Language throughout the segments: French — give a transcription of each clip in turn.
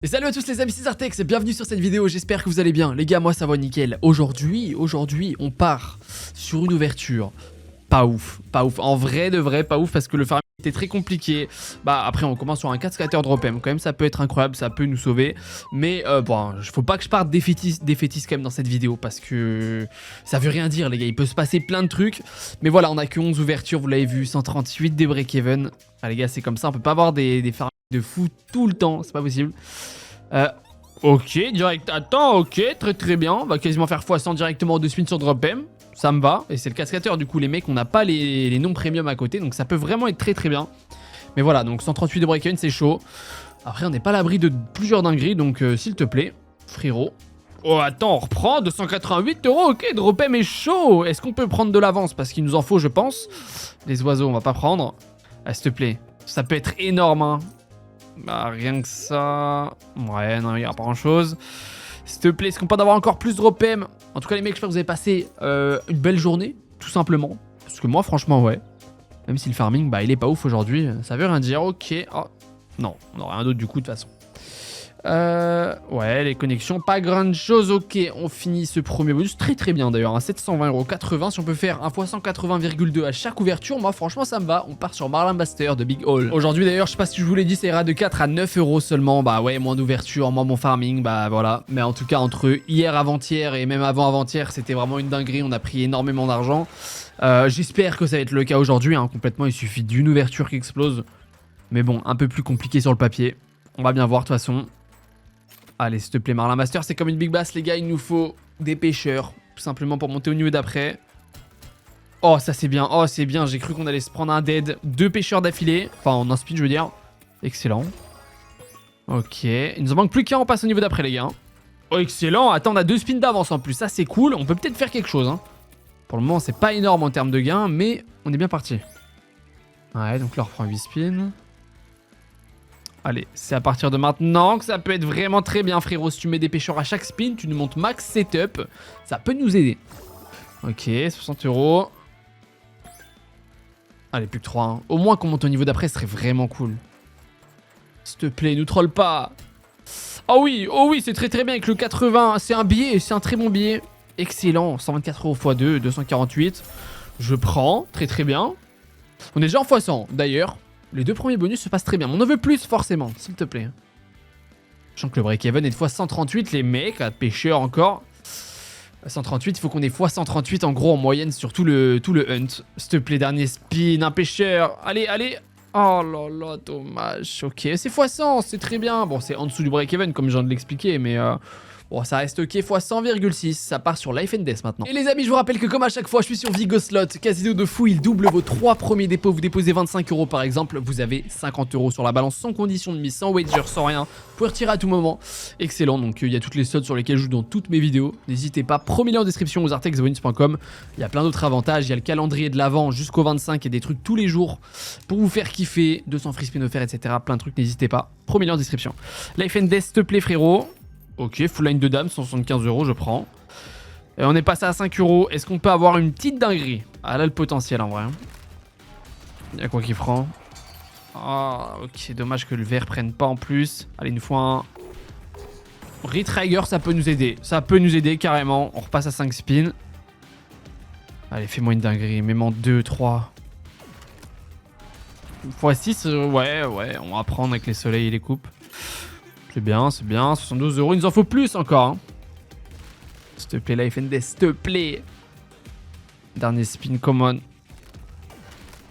Et salut à tous les amis, c'est Zartex et bienvenue sur cette vidéo, j'espère que vous allez bien. Les gars, moi ça va nickel. Aujourd'hui, on part sur une ouverture. Pas ouf. En vrai de vrai, pas ouf parce que le farming était très compliqué. Bah après on commence sur un 4 scatter drop M. Quand même ça peut être incroyable, ça peut nous sauver. Mais bon, faut pas que je parte défaitiste quand même dans cette vidéo parce que ça veut rien dire les gars. Il peut se passer plein de trucs. Mais voilà, on a que 11 ouvertures, vous l'avez vu, 138 des break-even. Ah les gars, c'est comme ça, on peut pas avoir des farming de fou tout le temps, c'est pas possible. Ok, direct, attends, ok, très bien. On va quasiment faire x100 directement en 2 spins sur drop M. Ça me va. Et c'est le cascateur, du coup, les mecs, on n'a pas les noms premium à côté. Donc ça peut vraiment être très bien. Mais voilà, donc 138 de break-even, c'est chaud. Après, on n'est pas à l'abri de plusieurs dingueries. Donc s'il te plaît, frérot. Oh, attends, on reprend 288 €. Ok, drop M est chaud. Est-ce qu'on peut prendre de l'avance? Parce qu'il nous en faut, je pense. Les oiseaux, on va pas prendre. Ah, s'il te plaît. Ça peut être énorme, hein. Bah, rien que ça. Ouais, non, il n'y a pas grand chose. S'il te plaît, est-ce qu'on peut en avoir encore plus drop M? En tout cas, les mecs, j'espère que vous avez passé une belle journée, tout simplement. Parce que moi, franchement, ouais. Même si le farming, bah, il est pas ouf aujourd'hui. Ça veut rien dire. Ok. Oh. Non, on n'a rien d'autre du coup, de toute façon. Ouais, les connexions, pas grand chose. Ok, on finit ce premier bonus très bien d'ailleurs, hein, 720,80 €. Si on peut faire un x 180,2 à chaque ouverture, moi franchement ça me va. On part sur Marlin Buster de Big Hall. Aujourd'hui d'ailleurs, je sais pas si je vous l'ai dit, ça ira de 4 à 9 € seulement. Bah ouais, moins d'ouverture, moins mon farming, bah voilà. Mais en tout cas, entre hier, avant-hier et même avant-avant-hier, c'était vraiment une dinguerie. On a pris énormément d'argent. J'espère que ça va être le cas aujourd'hui, hein, complètement. Il suffit d'une ouverture qui explose. Mais bon, un peu plus compliqué sur le papier. On va bien voir de toute façon. Allez, s'il te plaît, Marlin Master, c'est comme une big bass, les gars. Il nous faut des pêcheurs, tout simplement pour monter au niveau d'après. Oh, ça c'est bien. Oh, c'est bien. J'ai cru qu'on allait se prendre un dead. 2 pêcheurs d'affilée. Enfin, en un speed, je veux dire. Excellent. Ok. Il nous en manque plus qu'un. On passe au niveau d'après, les gars. Oh, excellent. Attends, on a 2 spins d'avance en plus. Ça, c'est cool. On peut peut-être faire quelque chose, hein. Pour le moment, c'est pas énorme en termes de gains, mais on est bien parti. Ouais, donc là, on reprend 8 spins. Allez, c'est à partir de maintenant que ça peut être vraiment très bien, frérot. Si tu mets des pêcheurs à chaque spin, tu nous montes max setup. Ça peut nous aider. Ok, 60 €. Allez, plus que 3. Hein. Au moins qu'on monte au niveau d'après, ce serait vraiment cool. S'il te plaît, nous troll pas. Oh oui, c'est très bien avec le 80. C'est un billet, c'est un très bon billet. Excellent, 124 € x 2, 248. Je prends, très bien. On est déjà en x100, d'ailleurs. Les 2 premiers bonus se passent très bien. On en veut plus, forcément, s'il te plaît. Sachant que le break-even est de x 138, les mecs, à pêcheur encore. 138, il faut qu'on ait x 138 en gros en moyenne sur tout le hunt. S'il te plaît, dernier spin, un pêcheur. Allez. Oh là là, dommage. Ok, c'est x 100, c'est très bien. Bon, c'est en dessous du break-even, comme je viens de l'expliquer, mais... Bon, ça reste ok, x 100,6, ça part sur Life and Death maintenant. Et les amis, je vous rappelle que comme à chaque fois, je suis sur Vigo Slot, casino de fou, il double vos 3 premiers dépôts. Vous déposez 25 € par exemple, vous avez 50 € sur la balance, sans condition de mise, sans wager, sans rien. Vous pouvez retirer à tout moment. Excellent, donc il y a toutes les slots sur lesquelles je joue dans toutes mes vidéos. N'hésitez pas, premier lien en description aux zartexbonus.com. Il y a plein d'autres avantages, il y a le calendrier de l'avant jusqu'au 25 et des trucs tous les jours pour vous faire kiffer, 200 free spin offerts, etc. Plein de trucs, n'hésitez pas. Premier lien en description. Life and Death, s'il te plaît frérot. Ok, full line de dames, 175 €, je prends. Et on est passé à 5 €. Est-ce qu'on peut avoir une petite dinguerie? Ah là, le potentiel en vrai. Il y a quoi qui prend? Ah, ok, dommage que le vert prenne pas en plus. Allez, il nous faut un... Retrigger, ça peut nous aider. Ça peut nous aider carrément. On repasse à 5 spins. Allez, fais-moi une dinguerie. Mets-moi 2, 3. x6, ouais, on va prendre avec les soleils et les coupes. C'est bien, 72 €. Il nous en faut plus encore. Hein. S'il te plaît, Life and Death, s'il te plaît. Dernier spin, come on.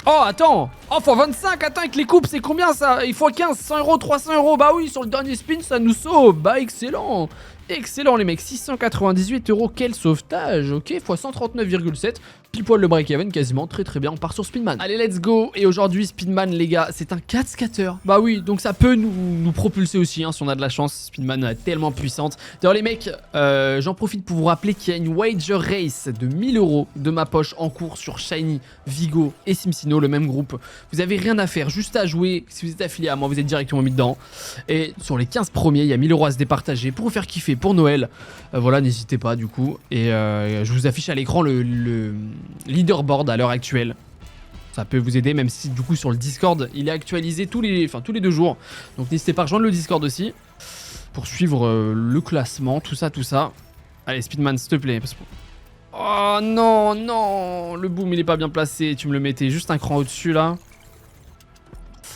Oh, attends. Oh, x 25. Attends, avec les coupes, c'est combien ça? Il faut 15, 100 €, 300 €. Bah oui, sur le dernier spin, ça nous sauve. Bah, excellent. Excellent, les mecs. 698 €. Quel sauvetage. Ok, x 139,7. Pile poil le break-even, quasiment. Très bien. On part sur Speedman. Allez, let's go. Et aujourd'hui, Speedman, les gars, c'est un 4 scatter. Bah oui, donc ça peut nous propulser aussi, hein, si on a de la chance. Speedman est tellement puissante. D'ailleurs, les mecs, j'en profite pour vous rappeler qu'il y a une wager race de 1000 € de ma poche en cours sur Shiny, Vigo et Simsino, le même groupe. Vous avez rien à faire, juste à jouer. Si vous êtes affilié à moi, vous êtes directement mis dedans. Et sur les 15 premiers, il y a 1000 € à se départager pour vous faire kiffer pour Noël. Voilà, n'hésitez pas du coup. Et je vous affiche à l'écran le leaderboard à l'heure actuelle. Ça peut vous aider, même si du coup sur le Discord, il est actualisé tous les 2 jours. Donc n'hésitez pas à rejoindre le Discord aussi pour suivre le classement, tout ça, tout ça. Allez, Speedman, s'il te plaît. Oh non, non, le boom il est pas bien placé. Tu me le mettais juste un cran au-dessus là.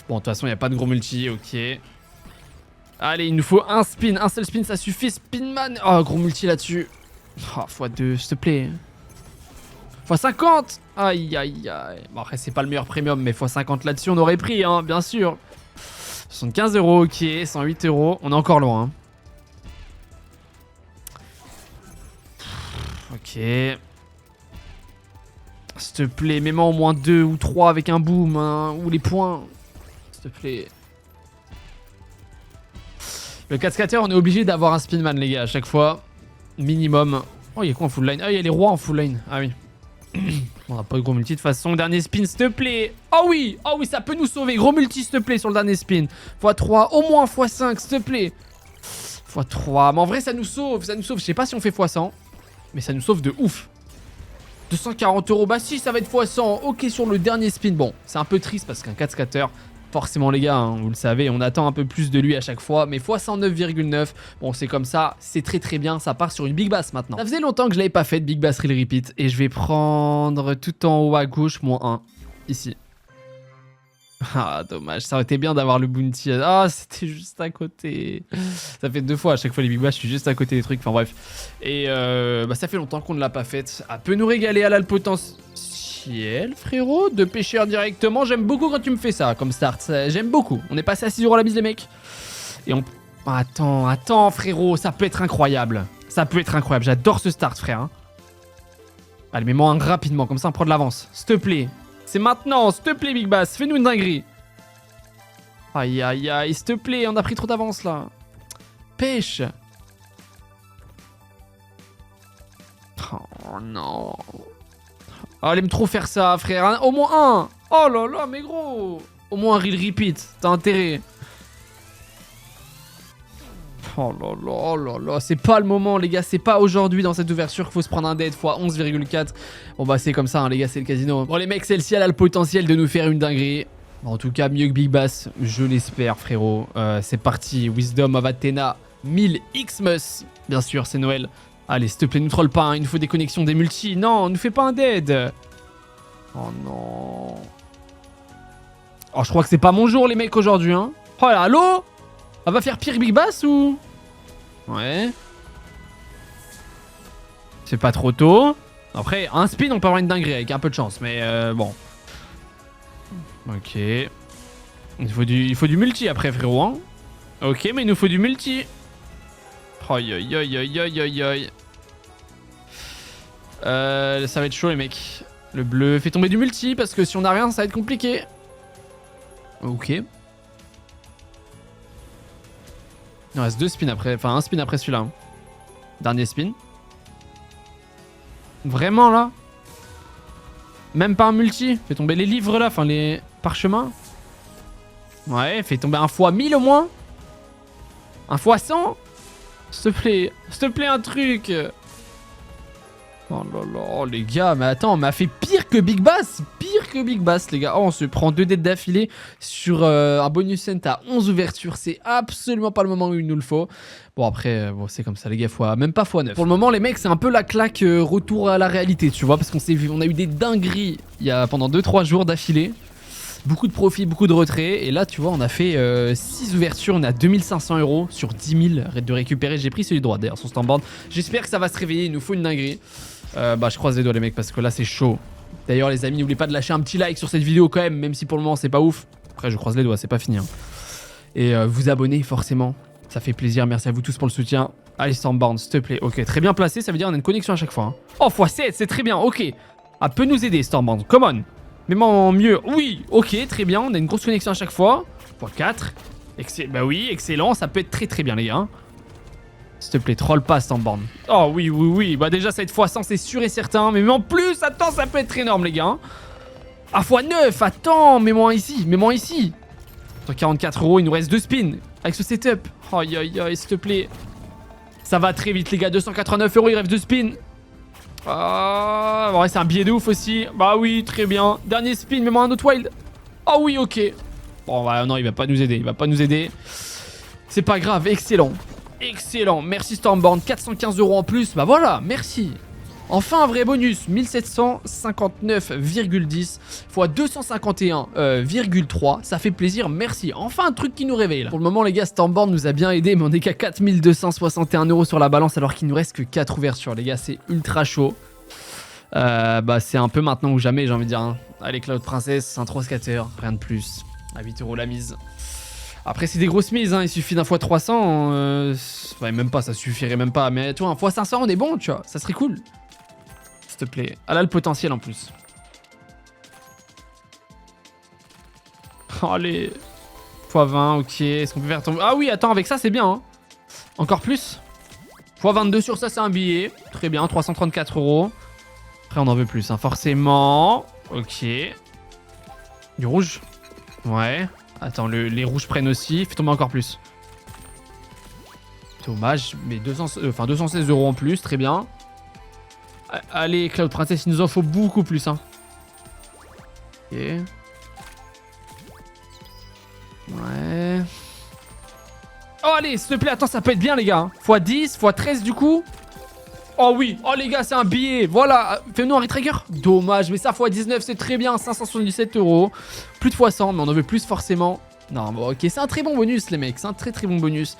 Bon, de toute façon, il n'y a pas de gros multi, ok. Allez, il nous faut un spin, un seul spin, ça suffit. Spinman. Oh, gros multi là-dessus. Oh, x2, s'il te plaît. x50. Aïe, aïe, aïe. Bon, après, c'est pas le meilleur premium, mais x50 là-dessus, on aurait pris, hein, bien sûr. 75 €, ok. 108 €. On est encore loin. Hein. Ok. S'il te plaît, mets-moi au moins 2 ou 3 avec un boom, hein, ou les points. S'il te plaît. Le cascateur, on est obligé d'avoir un spinman, les gars, à chaque fois. Minimum. Oh, il y a quoi en full line? Ah, il y a les rois en full line. Ah oui. On n'a pas de gros multi de toute façon. Dernier spin, s'il te plaît. Oh oui, ça peut nous sauver. Gros multi, s'il te plaît, sur le dernier spin. x3, au moins x5, s'il te plaît. x3. Mais en vrai, ça nous sauve. Ça nous sauve. Je sais pas si on fait x100. Mais ça nous sauve de ouf. 240 €. Bah si, ça va être x100. Ok, sur le dernier spin. Bon, c'est un peu triste parce qu'un 4 scatter, forcément les gars, hein, vous le savez, on attend un peu plus de lui à chaque fois. Mais x109,9. Bon, c'est comme ça. C'est très très bien. Ça part sur une Big Bass maintenant. Ça faisait longtemps que je l'avais pas fait de Big Bass Real Repeat. Et je vais prendre tout en haut à gauche, -1. Ici. Ah, dommage. Ça aurait été bien d'avoir le bounty. Ah, c'était juste à côté. Ça fait 2 fois à chaque fois les Big Bass, je suis juste à côté des trucs. Enfin bref. Et bah, ça fait longtemps qu'on ne l'a pas faite. Elle peut nous régaler, elle a le potentiel, frérot, de pêcher directement. J'aime beaucoup quand tu me fais ça comme start. J'aime beaucoup. On est passé à 6 € la bise, les mecs. Et on... Attends, frérot. Ça peut être incroyable. Ça peut être incroyable. J'adore ce start, frère. Hein. Allez, mets-moi un rapidement. Comme ça, on prend de l'avance. S'il te plaît. C'est maintenant, s'il te plaît, Big Bass, fais-nous une dinguerie. Aïe, aïe, aïe, s'il te plaît, on a pris trop d'avance, là. Pêche. Oh, non. Oh, elle aime trop faire ça, frère. Au moins un. Oh là là, mais gros. Au moins un real repeat, t'as intérêt. Oh là là, c'est pas le moment les gars, c'est pas aujourd'hui dans cette ouverture qu'il faut se prendre un dead x 11,4. Bon bah c'est comme ça hein, les gars, c'est le casino. Bon les mecs, celle-ci elle a le potentiel de nous faire une dinguerie. Bon, en tout cas mieux que Big Bass, je l'espère frérot. C'est parti, Wisdom of Athena, 1000 Xmas. Bien sûr c'est Noël. Allez s'il te plaît, nous troll pas, hein. Il nous faut des connexions, des multis. Non, nous fais pas un dead. Oh non. Oh je crois que c'est pas mon jour les mecs aujourd'hui hein. Oh là, allô? Elle va faire pire Big Bass ou? Ouais. C'est pas trop tôt. Après, un spin, on peut avoir une dinguerie avec un peu de chance, mais bon. Ok. Il faut du multi après, frérot. Hein. Ok, mais il nous faut du multi. Aïe, aïe, aïe, aïe, aïe, aïe, aïe. Ça va être chaud, les mecs. Le bleu fait tomber du multi, parce que si on a rien, ça va être compliqué. Ok. Il reste 2 spins après, enfin un spin après celui-là. Hein. Dernier spin. Vraiment là? Même pas un multi? Fait tomber les livres là, enfin les parchemins. Ouais, fait tomber un x 1000 au moins. Un x 100. S'il te plaît un truc. Oh là là, les gars, mais attends, on m'a fait pire que Big Bass. Pire que Big Bass, les gars. Oh, on se prend 2 deads d'affilée sur un bonus cent à 11 ouvertures. C'est absolument pas le moment où il nous le faut. Bon, après, bon, c'est comme ça, les gars, même pas x9. Pour le moment, les mecs, c'est un peu la claque retour à la réalité, tu vois, parce qu'on a eu des dingueries pendant 2-3 jours d'affilée. Beaucoup de profits, beaucoup de retraits. Et là, tu vois, on a fait 6 ouvertures. On est à 2500 € sur 10 000 de récupérer. J'ai pris celui droit, d'ailleurs, son standboard. J'espère que ça va se réveiller. Il nous faut une dinguerie. Bah je croise les doigts les mecs parce que là c'est chaud. D'ailleurs les amis, n'oubliez pas de lâcher un petit like sur cette vidéo quand même si pour le moment c'est pas ouf. Après je croise les doigts, c'est pas fini hein. Et vous abonner forcément, ça fait plaisir, merci à vous tous pour le soutien. Allez Stormbound s'il te plaît, ok très bien placé, ça veut dire on a une connexion à chaque fois hein. Oh x7 c'est très bien, ok. Ah peut nous aider Stormbound, come on. Mets-moi en mieux, oui, ok très bien, on a une grosse connexion à chaque fois. x4, bah oui excellent, ça peut être très très bien les gars hein. S'il te plaît, troll pas Stormbound. Oh oui, oui, oui. Bah déjà, ça va être x100, c'est sûr et certain. Mais en plus, attends, ça peut être énorme, les gars. Ah, x9, attends, mets-moi ici, mets-moi ici. 144 €, il nous reste 2 spins avec ce setup. Aïe, aïe, aïe, s'il te plaît. Ça va très vite, les gars. 289 €, il reste 2 spins. Ah, ouais, c'est un billet de ouf aussi. Bah oui, très bien. Dernier spin, mets-moi un autre wild. Oh oui, ok. Bon, bah, non, il va pas nous aider. Il va pas nous aider. C'est pas grave, excellent. Excellent. Merci Stormborn. 415 € en plus. Bah voilà, merci. Enfin un vrai bonus, 1759,10 x 251,3, ça fait plaisir, merci. Enfin un truc qui nous réveille là. Pour le moment les gars, Stormborn nous a bien aidé, mais on est qu'à 4261 € sur la balance alors qu'il nous reste que 4 ouvertures les gars, c'est ultra chaud. Bah c'est un peu maintenant ou jamais j'ai envie de dire. Hein. Allez Cloud Princess, un 3 scatter, rien de plus. À 8 € la mise. Après c'est des grosses mises, hein. Il suffit d'un x300, ouais, même pas, ça suffirait même pas. Mais tu vois, un x500 on est bon, tu vois, ça serait cool. S'il te plaît. Elle a le potentiel en plus. Allez. x20, ok. Est-ce qu'on peut faire tomber... Ah oui, attends, avec ça, c'est bien. Hein. Encore plus. x22 sur ça, c'est un billet. Très bien, 334 €. Après, on en veut plus, hein, forcément. Ok. Du rouge. Ouais. Attends, les rouges prennent aussi. Fais tomber encore plus. Dommage, mais 216 € en plus, très bien. Allez, Cloud Princess, il nous en faut beaucoup plus. Hein. Ok. Ouais. Oh, allez, s'il te plaît, attends, ça peut être bien, les gars. x10, x13, du coup. Oh oui, oh les gars, c'est un billet. Voilà, fais-nous un retrigger. Dommage, mais ça, x19, c'est très bien. 577 €. Plus de x100, mais on en veut plus forcément. Non, bon, ok, c'est un très bon bonus, les mecs. C'est un très très bon bonus.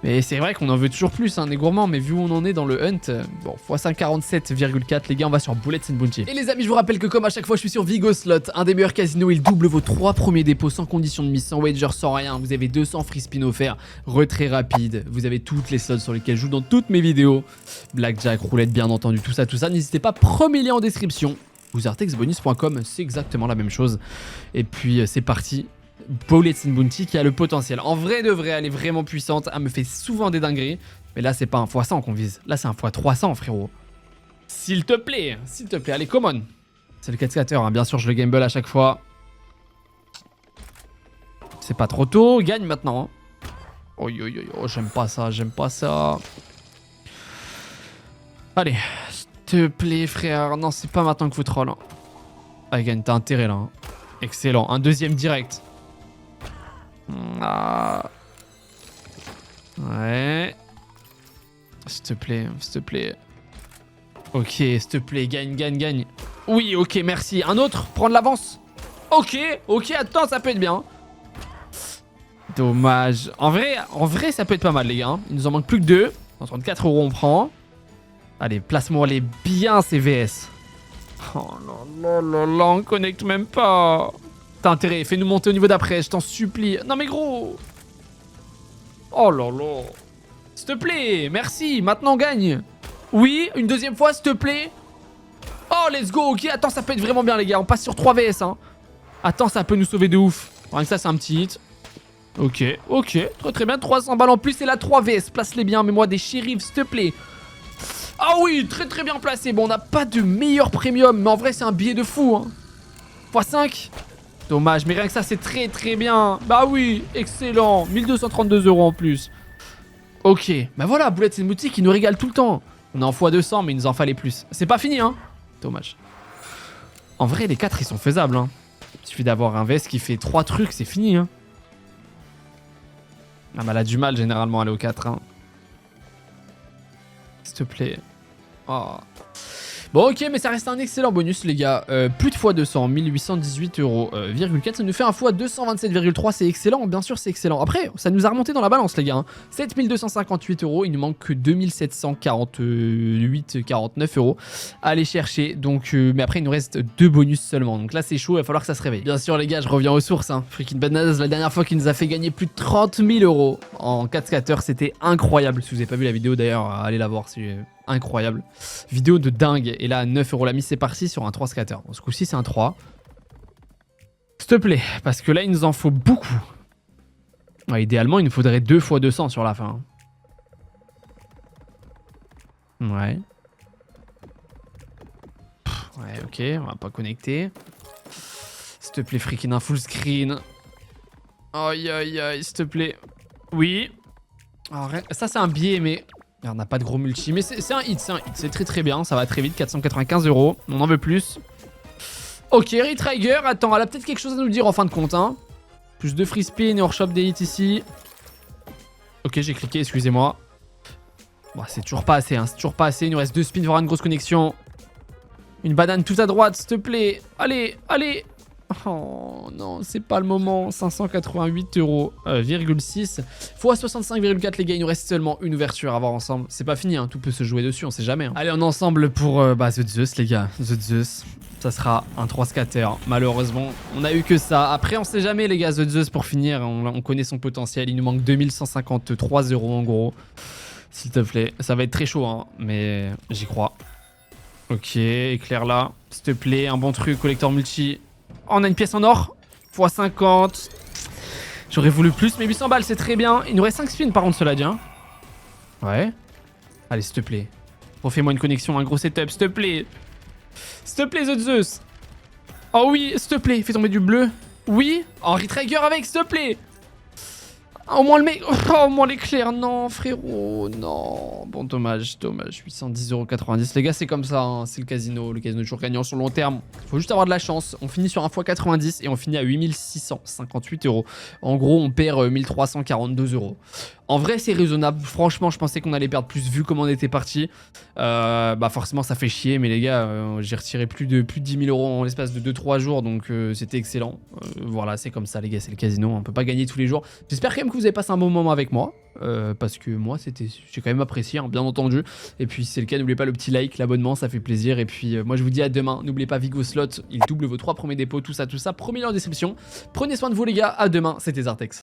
Mais c'est vrai qu'on en veut toujours plus, hein, on est gourmand, mais vu où on en est dans le hunt, bon, x547,4, les gars, on va sur Bullets and Bounty. Et les amis, je vous rappelle que comme à chaque fois, je suis sur Vigo Slot, un des meilleurs casinos, il double vos 3 premiers dépôts sans condition de mise, sans wager, sans rien. Vous avez 200 free spin offerts, retrait rapide, vous avez toutes les slots sur lesquels je joue dans toutes mes vidéos. Blackjack, roulette, bien entendu, tout ça. N'hésitez pas, premier lien en description. Wizardtexbonus.com, c'est exactement la même chose. Et puis, c'est parti. Bullets and Bounty qui a le potentiel. En vrai de vrai, elle est vraiment puissante. Elle me fait souvent des dingueries. Mais là, c'est pas un x100 qu'on vise. Là, c'est un x300, frérot. S'il te plaît. S'il te plaît. Allez, come on. C'est le 4 scatter. Hein. Bien sûr, je le gamble à chaque fois. C'est pas trop tôt. Gagne maintenant. Hein. Oh, j'aime pas ça. J'aime pas ça. Allez. S'il te plaît, frère. Non, c'est pas maintenant qu'il faut troll. Hein. Ah, gagne. T'as intérêt là. Hein. Excellent. Un deuxième direct. Ah. Ouais. S'il te plaît, s'il te plaît. Ok, s'il te plaît, gagne. Oui, ok, merci. Un autre, prendre l'avance. Ok, attends, ça peut être bien. Dommage. En vrai, ça peut être pas mal, les gars. Hein. Il nous en manque plus que 2. 34 € on prend. Allez, place-moi les bien ces VS. Oh là, on connecte même pas. T'as intérêt, fais-nous monter au niveau d'après, je t'en supplie. Non mais gros. Oh là là. S'il te plaît, merci, maintenant on gagne. Oui, une deuxième fois, s'il te plaît. Oh, let's go, ok, attends, ça peut être vraiment bien les gars, on passe sur 3 VS. Hein. Attends, ça peut nous sauver de ouf. Rien que ça, c'est un petit hit. Ok, très bien, 300 balles en plus et là 3 VS, place-les bien, mets-moi des shérifs, s'il te plaît. Ah oui, très bien placé. Bon, on n'a pas de meilleur premium, mais en vrai, c'est un billet de fou. Hein. x5. Dommage, mais rien que ça, c'est très bien. Bah oui, excellent. 1232 € en plus. Ok, bah voilà, Bullets and Bounty qui nous régale tout le temps. On est en x200, mais il nous en fallait plus. C'est pas fini, hein. Dommage. En vrai, les 4, ils sont faisables. Hein. Il suffit d'avoir un vest qui fait 3 trucs, c'est fini. Hein. Ah bah, elle a du mal, généralement, à aller au 4. Hein. S'il te plaît. Oh. Bon ok, mais ça reste un excellent bonus les gars. Plus de x200, 1818 €,4, ça nous fait un x227,3, c'est excellent, bien sûr c'est excellent. Après, ça nous a remonté dans la balance les gars. Hein. 7258 €, il nous manque que 2748,49 € à aller chercher. Donc, mais après il nous reste 2 bonus seulement. Donc là c'est chaud, il va falloir que ça se réveille. Bien sûr les gars, je reviens aux sources. Hein. Freaking Bananas, la dernière fois qu'il nous a fait gagner plus de 30 000 € en 4 scatters, c'était incroyable. Si vous n'avez pas vu la vidéo d'ailleurs, allez la voir. C'est incroyable. Vidéo de dingue. Et là, à 9 € la mise, c'est parti sur un 3 scatter. Bon, ce coup-ci, c'est un 3. S'il te plaît, parce que là, il nous en faut beaucoup. Ouais, idéalement, il nous faudrait 2 x 200 sur la fin. Ouais. Ouais, ok, on va pas connecter. S'il te plaît, freaking un full screen. Aïe, s'il te plaît. Oui. Alors, ça, c'est un biais, mais On n'a pas de gros multi, mais c'est un hit, c'est très très bien, ça va très vite, 495 €, on en veut plus. Ok, Retrigger, attends, elle a peut-être quelque chose à nous dire en fin de compte, hein. Plus de free spin et on rechoppe des hits ici. Ok, j'ai cliqué, excusez-moi. Bon, c'est toujours pas assez, hein, c'est toujours pas assez, il nous reste 2 spins, voir une grosse connexion. Une banane tout à droite, s'il te plaît, allez, allez. Oh non, c'est pas le moment. 588 €,6 fois 65,4 les gars, il nous reste seulement une ouverture à voir ensemble. C'est pas fini, hein, tout peut se jouer dessus, on sait jamais. Hein. Allez, on est ensemble pour The Zeus les gars, The Zeus. Ça sera un 3 scatter. Malheureusement, on a eu que ça. Après, on sait jamais les gars, The Zeus pour finir, on connaît son potentiel. Il nous manque 2153 € en gros. S'il te plaît, ça va être très chaud, hein, mais j'y crois. Ok, éclair là, s'il te plaît, un bon truc, collector multi. Oh, on a une pièce en or, x50. J'aurais voulu plus, mais 800 balles, c'est très bien. Il nous reste 5 spins par contre, cela dit. Hein. Ouais. Allez, s'il te plaît. Refais-moi une connexion, un gros setup, s'il te plaît. S'il te plaît, The Zeus. Oh oui, s'il te plaît, fais tomber du bleu. Oui. Oh, Retrigger avec, s'il te plaît. Au moins le mec. Oh, au moins l'éclair. Non, frérot. Non. Bon, dommage, dommage. 810,90 €. Les gars, c'est comme ça. Hein. C'est le casino. Le casino est toujours gagnant sur le long terme. Faut juste avoir de la chance. On finit sur un x90 et on finit à 8658 €. En gros, on perd 1342 €. En vrai, c'est raisonnable. Franchement, je pensais qu'on allait perdre plus vu comment on était parti. Bah forcément, ça fait chier. Mais les gars, j'ai retiré plus de 10 000 € en l'espace de 2-3 jours. Donc, c'était excellent. Voilà, c'est comme ça, les gars. C'est le casino. On peut pas gagner tous les jours. J'espère quand même que vous avez passé un bon moment avec moi. Parce que moi, j'ai quand même apprécié, hein, bien entendu. Et puis, si c'est le cas, n'oubliez pas le petit like, l'abonnement, ça fait plaisir. Et puis, moi, je vous dis à demain. N'oubliez pas Vigo Slot. Il double vos 3 premiers dépôts. Tout ça. Premier lien en description. Prenez soin de vous, les gars. À demain. C'était Zartex.